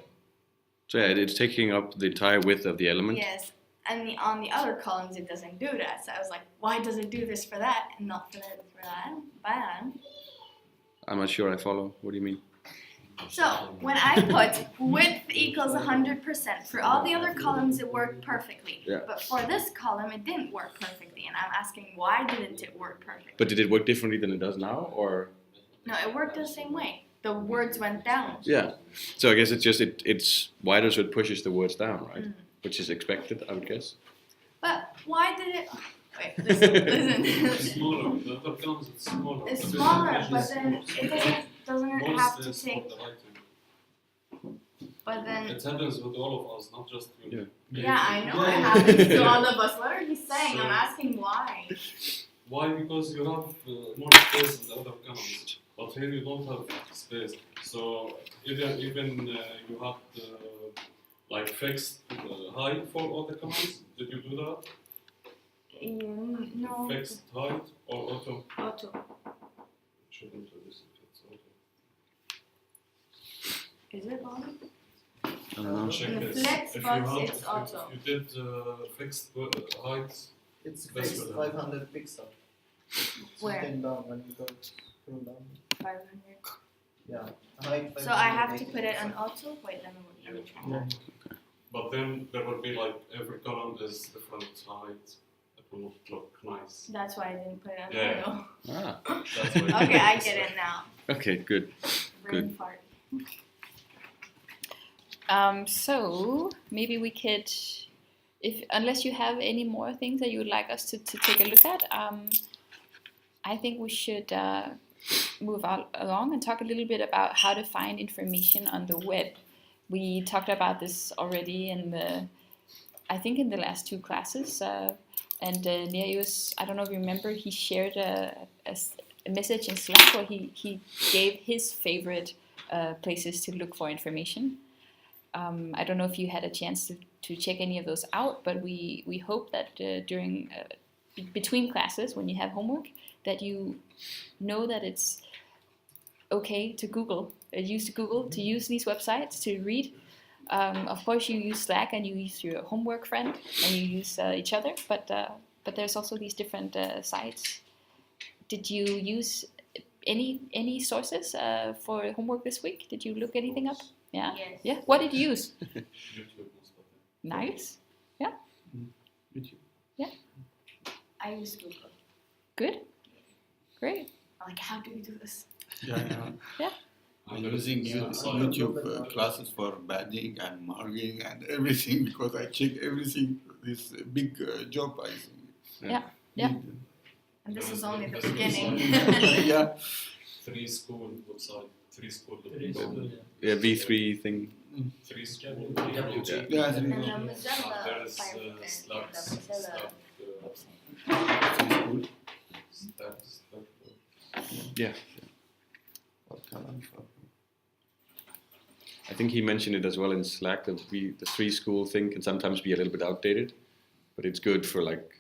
Speaker 3: So yeah, it's taking up the entire width of the element.
Speaker 6: Yes, and on the other columns it doesn't do that. So I was like, why does it do this for that and not for that? Bad.
Speaker 3: I'm not sure I follow. What do you mean?
Speaker 6: So when I put width equals 100%, for all the other columns it worked perfectly.
Speaker 3: Yeah.
Speaker 6: But for this column it didn't work perfectly, and I'm asking why didn't it work perfectly?
Speaker 3: But did it work differently than it does now, or?
Speaker 6: No, it worked the same way. The words went down.
Speaker 3: Yeah. So I guess it's just it's wider, so it pushes the words down, right? Which is expected, I would guess.
Speaker 6: But why did it? Wait, listen.
Speaker 5: It's smaller. The other columns it's smaller.
Speaker 6: It's
Speaker 5: The
Speaker 6: smaller,
Speaker 5: page
Speaker 6: but
Speaker 5: is
Speaker 6: then it doesn't
Speaker 5: most
Speaker 6: have to
Speaker 5: is for
Speaker 6: take.
Speaker 5: the writing.
Speaker 6: But then
Speaker 5: It happens with all of us, not just you.
Speaker 3: Yeah.
Speaker 6: Yeah, I know it happens to all of us. What are you saying? I'm asking why.
Speaker 5: Why? Because you have more space in the other columns, but here you don't have space. So even you have like fixed height for all the columns. Did you do that?
Speaker 6: No.
Speaker 5: Fixed height or auto?
Speaker 6: Auto.
Speaker 5: Shouldn't do this if it's auto.
Speaker 6: Is it on?
Speaker 3: I don't know.
Speaker 5: Check
Speaker 6: In the
Speaker 5: this.
Speaker 6: flex
Speaker 5: If
Speaker 6: box,
Speaker 5: you have,
Speaker 6: it's auto.
Speaker 5: if you did fixed height,
Speaker 8: It's
Speaker 5: That's
Speaker 8: fixed
Speaker 5: what
Speaker 8: 500 pixels.
Speaker 6: Where?
Speaker 8: Then down when you go scroll down.
Speaker 6: 500.
Speaker 8: Yeah. Height
Speaker 6: So I have to
Speaker 8: 580
Speaker 6: put it on
Speaker 8: pixels.
Speaker 6: auto? Wait, let me try.
Speaker 8: Yeah.
Speaker 5: but then there will be like every column is different height. It will look nice.
Speaker 6: That's why I didn't put it on
Speaker 5: Yeah.
Speaker 6: auto.
Speaker 3: Ah,
Speaker 5: That's why.
Speaker 6: Okay, I get it now.
Speaker 3: okay, good.
Speaker 6: Brain fart.
Speaker 1: So maybe we could, unless you have any more things that you would like us to take a look at, I think we should move along and talk a little bit about how to find information on the web. We talked about this already in the last two classes, and Nereus, I don't know if you remember, he shared a message in Slack where he gave his favorite places to look for information. I don't know if you had a chance to check any of those out, but we hope that during between classes, when you have homework, that you know that it's okay to Google, to use these websites to read. Of course, you use Slack and you use your homework friend and you use each other, but there's also these different sites. Did you use any sources for homework this week? Did you look anything up? Yeah.
Speaker 6: Yes.
Speaker 1: Yeah. What did you use?
Speaker 5: YouTube most of it.
Speaker 1: Nice. Yeah. Yeah.
Speaker 6: I use Google.
Speaker 1: Good. Great.
Speaker 6: I'm like, how do we do this?
Speaker 1: Yeah.
Speaker 2: I'm using YouTube classes for padding and marking and everything because I check everything. This big job I
Speaker 1: Yeah.
Speaker 6: And this is only the beginning.
Speaker 2: yeah.
Speaker 5: Three school website. Three school.
Speaker 3: Yeah, V3 thing.
Speaker 5: Three school.
Speaker 7: WG.
Speaker 2: Yeah,
Speaker 6: And
Speaker 2: three.
Speaker 6: the Mozilla
Speaker 5: There is
Speaker 6: Firefox,
Speaker 5: Slack.
Speaker 6: the Mozilla
Speaker 2: School.
Speaker 3: Yeah.
Speaker 2: What column for?
Speaker 3: I think he mentioned it as well in Slack that the three school thing can sometimes be a little bit outdated, but it's good for like.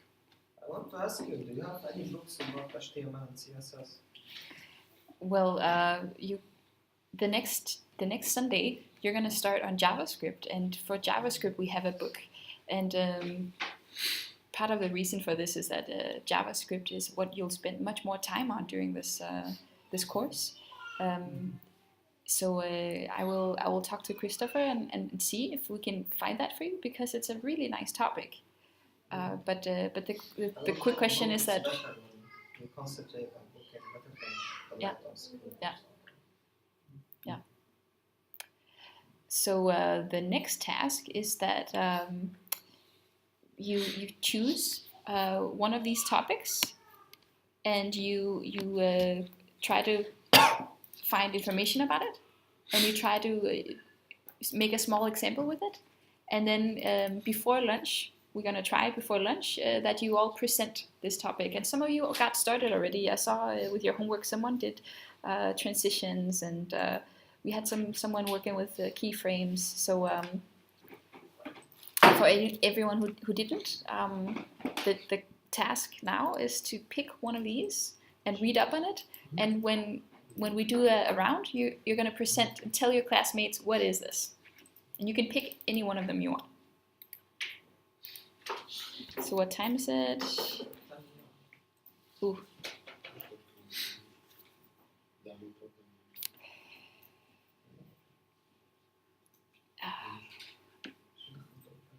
Speaker 8: I want to ask you, do you have any books about HTML and CSS?
Speaker 1: Well, the next Sunday you're gonna start on JavaScript, and for JavaScript we have a book, and part of the reason for this is that JavaScript is what you'll spend much more time on during this course. So I will talk to Christopher and see if we can find that for you, because it's a really nice topic. But the quick question is that.
Speaker 8: We concentrate on booking better than
Speaker 1: Yeah.
Speaker 8: school.
Speaker 1: Yeah. Yeah. So the next task is that you choose one of these topics, and you try to find information about it, and you try to make a small example with it, and then before lunch. We're going to try before lunch that you all present this topic. And some of you got started already. I saw with your homework someone did transitions, and we had someone working with keyframes. So for everyone who didn't, the task now is to pick one of these and read up on it. And when we do a round, you're going to present and tell your classmates, what is this? And you can pick any one of them you want. So what time is it? Ooh.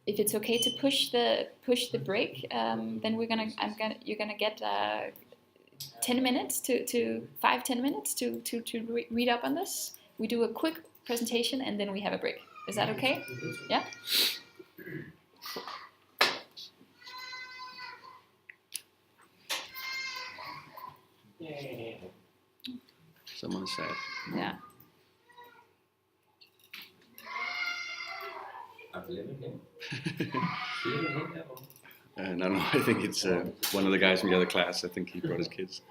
Speaker 1: If it's okay to push the break, then you're gonna get 10 minutes to 5-10 minutes to read up on this. We do a quick presentation and then we have a break. Is that okay? Yeah.
Speaker 3: Someone said.
Speaker 1: Yeah.
Speaker 7: have 11 here. 11 here, or?
Speaker 3: No, I think it's one of the guys from the other class. I think he brought his kids.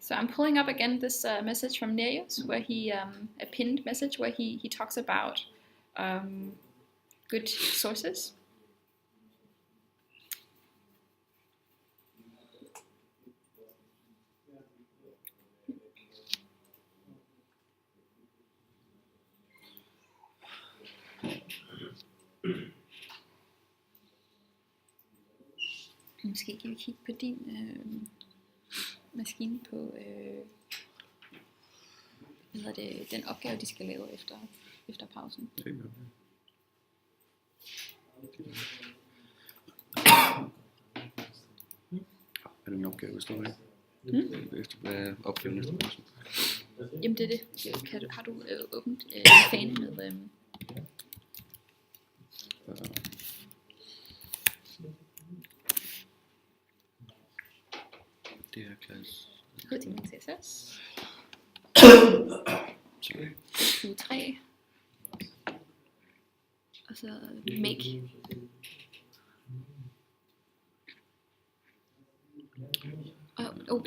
Speaker 1: So I'm pulling up again this message from Nereus, where he a pinned message where he talks about good sources. Måske kan vi kigge på din maskine på hvad hedder det, den opgave, de skal lave efter pausen.
Speaker 3: Er det en opgave, der står her? Hvad er opgaven efter pausen?
Speaker 1: Jamen det er det. Har du åbent fane med...
Speaker 3: Det er klasse...
Speaker 1: HTML CSS.
Speaker 3: Sorry.
Speaker 1: Q3. Og så make.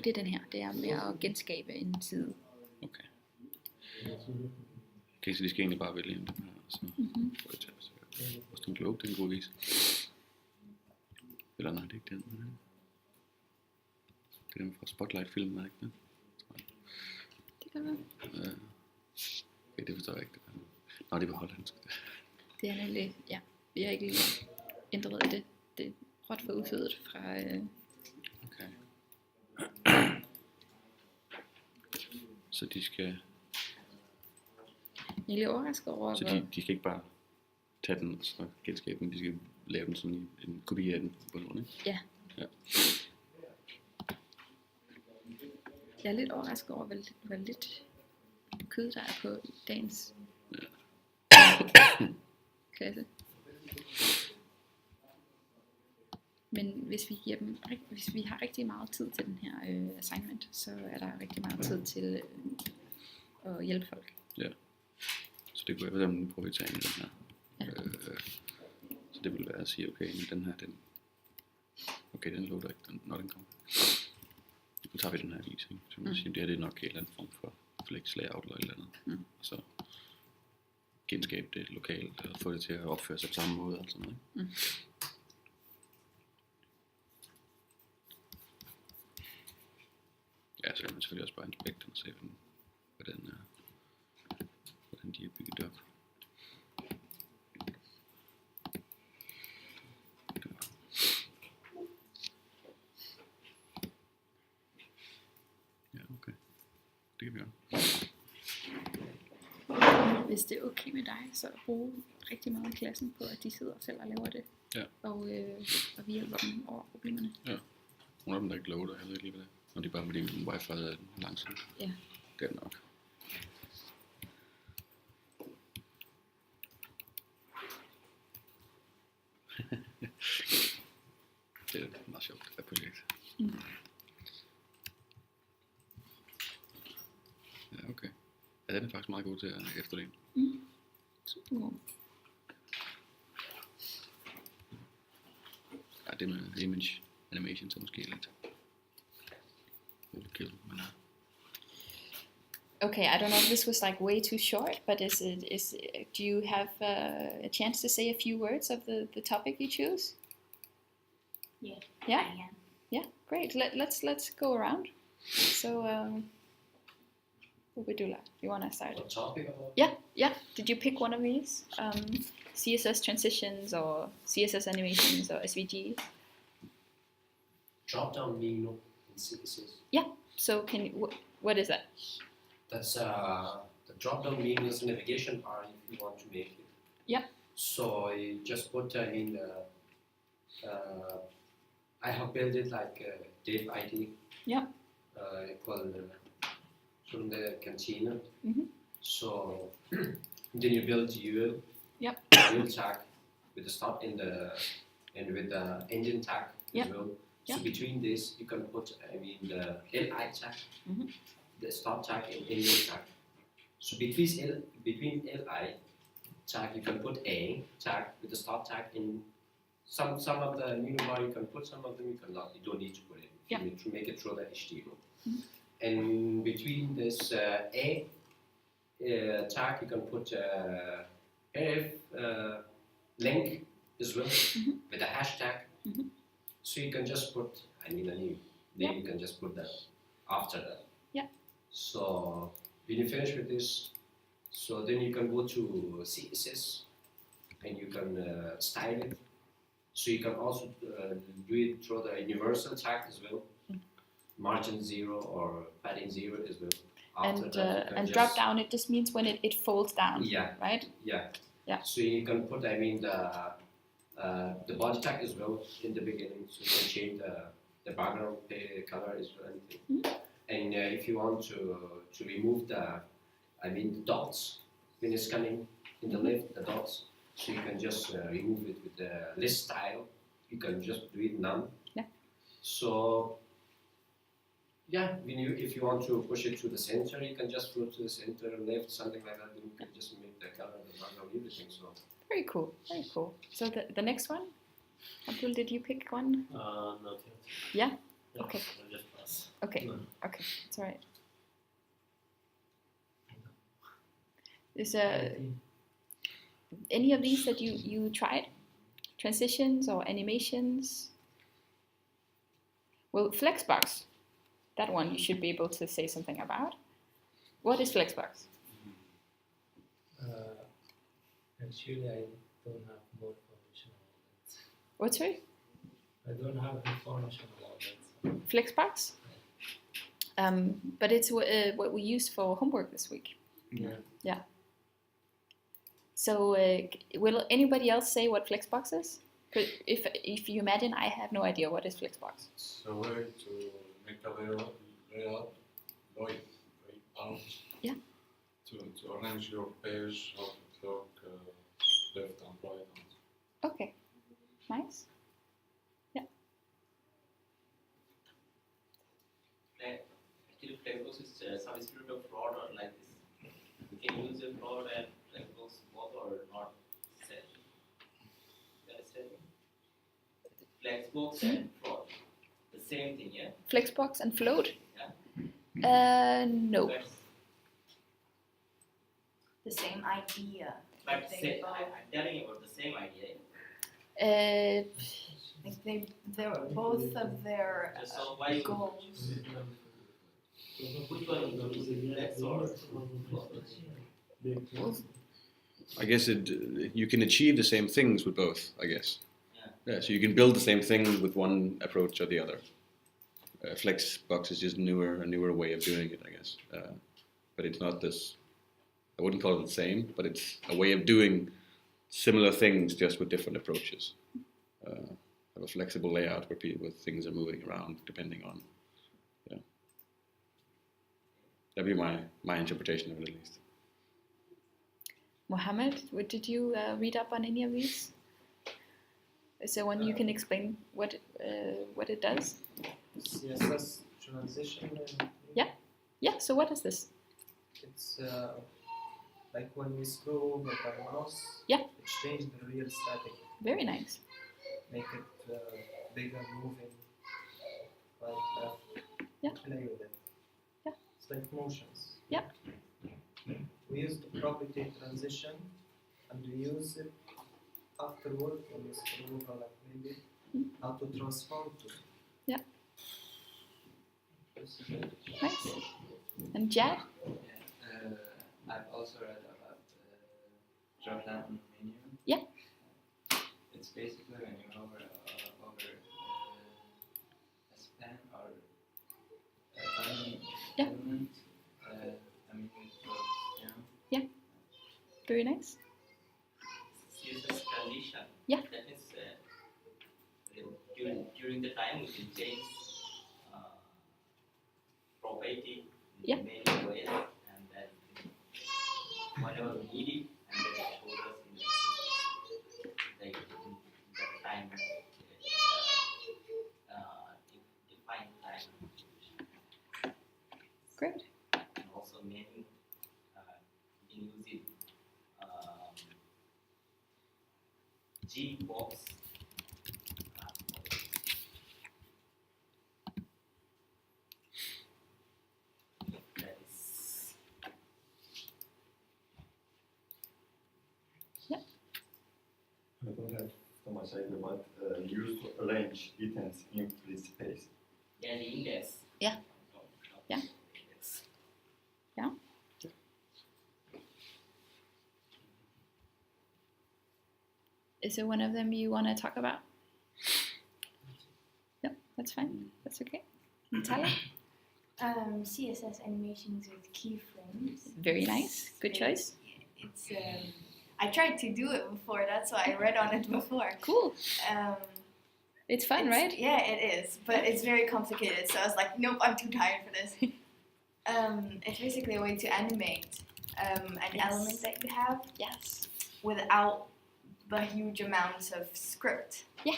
Speaker 1: Det er den her. Det er med at genskabe en side.
Speaker 3: Okay. Okay, så de skal egentlig bare vælge den her. Så får jeg tage. Også den globe, den kunne vise. Eller nej, det er ikke den. Det er den fra Spotlight-filmen, er ikke det?
Speaker 1: Det kan være.
Speaker 3: Okay, det forstår jeg ikke. Nå, det er på hollandsk.
Speaker 1: Det er nemlig, ja. Vi har ikke lige ændret det. Det er råt for udfødet fra...
Speaker 3: Okay. Så de skal...
Speaker 1: Jeg er lidt overrasket over...
Speaker 3: Så de skal ikke bare tage den og så genskabe den, de skal lave den sådan en kopi af den på nogen, ikke?
Speaker 1: Ja.
Speaker 3: Ja.
Speaker 1: Jeg er lidt overrasket over, hvor lidt kød der er på dagens klasse. Men hvis vi har rigtig meget tid til den her assignment, så er der rigtig meget tid til at hjælpe folk.
Speaker 3: Ja. Så det kunne jeg være, prøve at tage en af den her.
Speaker 1: Ja.
Speaker 3: Så det ville være at sige, okay, den her, den loader ikke, når den kommer. Nu tager vi den her vis, ikke? Så man siger, det her det er nok en eller anden form for flex layout eller et eller andet. Og så genskabe det lokalt og få det til at opføre sig på samme måde og sådan noget, ikke? Ja, så kan man selvfølgelig også bare inspekte den og se, hvordan de er bygget op. Ja, okay. Det kan vi gøre.
Speaker 1: Hvis det er okay med dig, så bruge rigtig meget af klassen på, at de sidder selv og laver det.
Speaker 3: Ja.
Speaker 1: Og vi hjælper dem over problemerne.
Speaker 3: Ja. Nogle af dem, der ikke loader, jeg ved ikke lige, hvad det er. Når de bare med din wifi er langsomt.
Speaker 1: Ja.
Speaker 3: Det er det nok. Det er meget sjovt, det her projekt. Ja, okay. Ja, den er faktisk meget god til at efterligne.
Speaker 1: Super god.
Speaker 3: Ja, det med image animation, så måske lidt overkill, men
Speaker 1: Okay, I don't know if this was like way too short, but do you have a chance to say a few words of the topic you choose?
Speaker 6: Yeah.
Speaker 1: Yeah?
Speaker 6: I am.
Speaker 1: Yeah, great. Let's go around. So, Ubedullah, you want to start?
Speaker 7: What topic about?
Speaker 1: Yeah. Did you pick one of these? CSS transitions or CSS animations or SVG?
Speaker 7: Drop down menu in CSS.
Speaker 1: So can you, what is that?
Speaker 7: That's the drop down menu is a navigation bar if you want to make it.
Speaker 1: Yeah.
Speaker 7: So you just put I have built it like div ID.
Speaker 1: Yeah.
Speaker 7: Equal from the container.
Speaker 1: Mhm.
Speaker 7: So then you build UL.
Speaker 1: Yep.
Speaker 7: UL tag with the start and with the engine tag
Speaker 1: Yep.
Speaker 7: as well. So
Speaker 1: Yep.
Speaker 7: between this you can put the LI tag,
Speaker 1: Mhm.
Speaker 7: the start tag and engine tag. So between LI tag you can put a tag with the start tag in some of the menu bar you can put, some of them you cannot. You don't need to put it.
Speaker 1: Yeah.
Speaker 7: You need to make it through the HTML.
Speaker 1: Mhm.
Speaker 7: And between this a tag you can put link as well with a hashtag.
Speaker 1: Mhm.
Speaker 7: So you can just put a new name. You can just put that after that.
Speaker 1: Yeah.
Speaker 7: So when you finish with this, so then you can go to CSS and you can style it. So you can also do it through the universal tag as well, margin 0 or padding 0 as well. After that, you can
Speaker 1: And
Speaker 7: just,
Speaker 1: drop down, it just means when it folds down,
Speaker 7: Yeah,
Speaker 1: right?
Speaker 7: yeah.
Speaker 1: Yeah.
Speaker 7: So you can put the body tag as well in the beginning, so you can change the background color as well. And if you want to remove the dots when it's coming in the left, the dots, so you can just remove it with the list style. You can just do it none.
Speaker 1: Yeah.
Speaker 7: So yeah, if you want to push it to the center, you can just float to the center, left, something like that. Then you can just make the color, the background, everything. So.
Speaker 1: Very cool. So the next one, Abdul, did you pick one?
Speaker 4: Not yet.
Speaker 1: Yeah?
Speaker 4: Yeah,
Speaker 1: Okay.
Speaker 4: I'll just pass.
Speaker 1: Okay,
Speaker 4: No.
Speaker 1: okay, it's alright. Is any of these that you tried? Transitions or animations? Well, Flexbox, that one you should be able to say something about. What is Flexbox?
Speaker 4: Actually, I don't have more information about that.
Speaker 1: What's it?
Speaker 4: I don't have information about that.
Speaker 1: Flexbox? But it's what we used for homework this week.
Speaker 4: Yeah.
Speaker 1: So will anybody else say what Flexbox is? 'Cause if you imagine, I have no idea what is Flexbox.
Speaker 5: It's a way to make a layout
Speaker 1: Yeah.
Speaker 5: to arrange your page, how to look left and right.
Speaker 1: Okay, nice. Yeah.
Speaker 9: Actually, Flexbox is some spirit of fraud or like this. You can use a fraud and Flexbox both or not set. You understand? Flexbox and fraud, the same thing, yeah?
Speaker 1: Flexbox and float? No.
Speaker 9: But,
Speaker 6: The same idea.
Speaker 9: but
Speaker 6: They
Speaker 9: say,
Speaker 6: both-
Speaker 9: I'm telling you about the same idea.
Speaker 6: Like they're both of their
Speaker 9: So why you
Speaker 6: goals.
Speaker 9: which one you use, Flex or
Speaker 3: I guess you can achieve the same things with both, I guess. Yeah, so you can build the same thing with one approach or the other. Flexbox is just a newer way of doing it, I guess. But it's not this, I wouldn't call it the same, but it's a way of doing similar things just with different approaches. Have a flexible layout where things are moving around depending on, that'd be my interpretation of it at least.
Speaker 1: Mohammed, did you read up on any of these? Is there one you can explain what it does?
Speaker 8: CSS transition.
Speaker 1: Yeah. So what is this?
Speaker 8: It's like when we scroll over the mouse.
Speaker 1: Yeah.
Speaker 8: It changes the real static.
Speaker 1: Very nice.
Speaker 8: Make it bigger, moving, right, left.
Speaker 1: Yeah.
Speaker 8: Play with it.
Speaker 1: Yeah.
Speaker 8: It's like motions.
Speaker 1: Yeah.
Speaker 8: We use the property transition, and we use it afterward when we scroll over, like maybe how to transform to.
Speaker 1: Yeah. Nice. And Jad?
Speaker 10: I've also read about dropdown menu.
Speaker 1: Yeah.
Speaker 10: It's basically when you hover over a span or a tiny
Speaker 1: Yeah.
Speaker 10: element, a menu drops down.
Speaker 1: Very nice.
Speaker 9: CSS transition.
Speaker 1: Yeah.
Speaker 9: That means during the time we can change property
Speaker 1: Yeah.
Speaker 9: in many ways, and then whenever we need it, and then it shows us in the time defined time.
Speaker 1: Great.
Speaker 9: And also many you can use it G-box. That is
Speaker 11: I don't have so much idea, but used to arrange items in free space.
Speaker 9: yeah, the index.
Speaker 1: Yeah. Yeah.
Speaker 9: Index.
Speaker 1: Is there one of them you want to talk about? No, that's fine. That's okay. Natalia?
Speaker 6: CSS animations with keyframes.
Speaker 1: Very nice. Good choice.
Speaker 6: It's I tried to do it before. That's why I read on it before.
Speaker 1: Cool. It's fun,
Speaker 6: It's-
Speaker 1: right?
Speaker 6: Yeah, it is, but it's very complicated. So I was like, nope, I'm too tired for this. It's basically a way to animate an
Speaker 1: Yes.
Speaker 6: element that you have
Speaker 1: Yes.
Speaker 6: without the huge amounts of script.
Speaker 1: Yeah.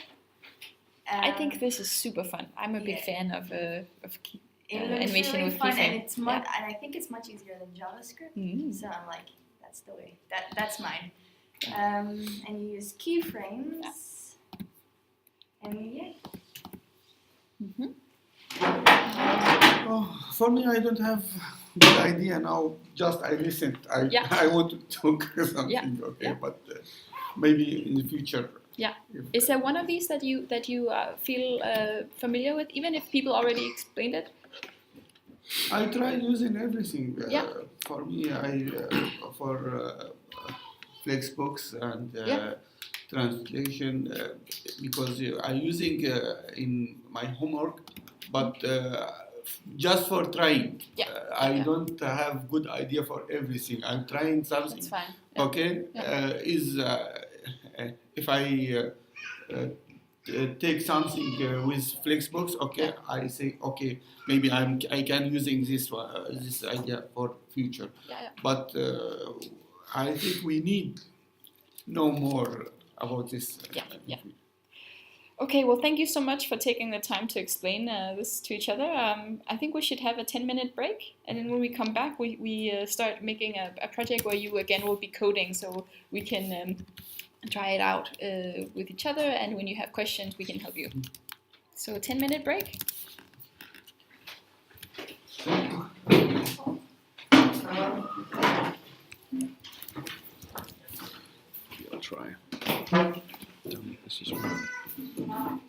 Speaker 1: I think this is super fun. I'm a big
Speaker 6: yeah.
Speaker 1: fan of
Speaker 6: it looks
Speaker 1: animation
Speaker 6: really
Speaker 1: with
Speaker 6: fun,
Speaker 1: keyframe.
Speaker 6: and it's and I think it's much easier than JavaScript. So I'm like, that's the way. That's mine. And you use keyframes, and yeah.
Speaker 1: Mm-hmm.
Speaker 2: Oh, for me, I don't have good idea now. Just I listened.
Speaker 1: Yeah.
Speaker 2: I want to talk something.
Speaker 1: Yeah.
Speaker 2: Okay,
Speaker 1: Yeah.
Speaker 2: but maybe in the future.
Speaker 1: Yeah.
Speaker 2: if-
Speaker 1: Is there one of these that you feel familiar with, even if people already explained it?
Speaker 2: I tried using everything.
Speaker 1: Yeah.
Speaker 2: For me, for Flexbox and
Speaker 1: Yeah.
Speaker 2: translation because I'm using in my homework, but just for trying.
Speaker 1: Yeah.
Speaker 2: I
Speaker 1: Yeah.
Speaker 2: don't have good idea for everything. I'm trying something.
Speaker 1: That's fine. Yeah.
Speaker 2: Okay, if I take something with Flexbox, okay, I say okay, maybe I can using this this idea for future.
Speaker 1: Yeah.
Speaker 2: But I think we need know more about this.
Speaker 1: Yeah. Okay, well, thank you so much for taking the time to explain this to each other. I think we should have a 10-minute break, and then when we come back, we start making a project where you again will be coding, so we can try it out with each other, and when you have questions, we can help you. So, 10-minute break.
Speaker 3: I'll try. This is one.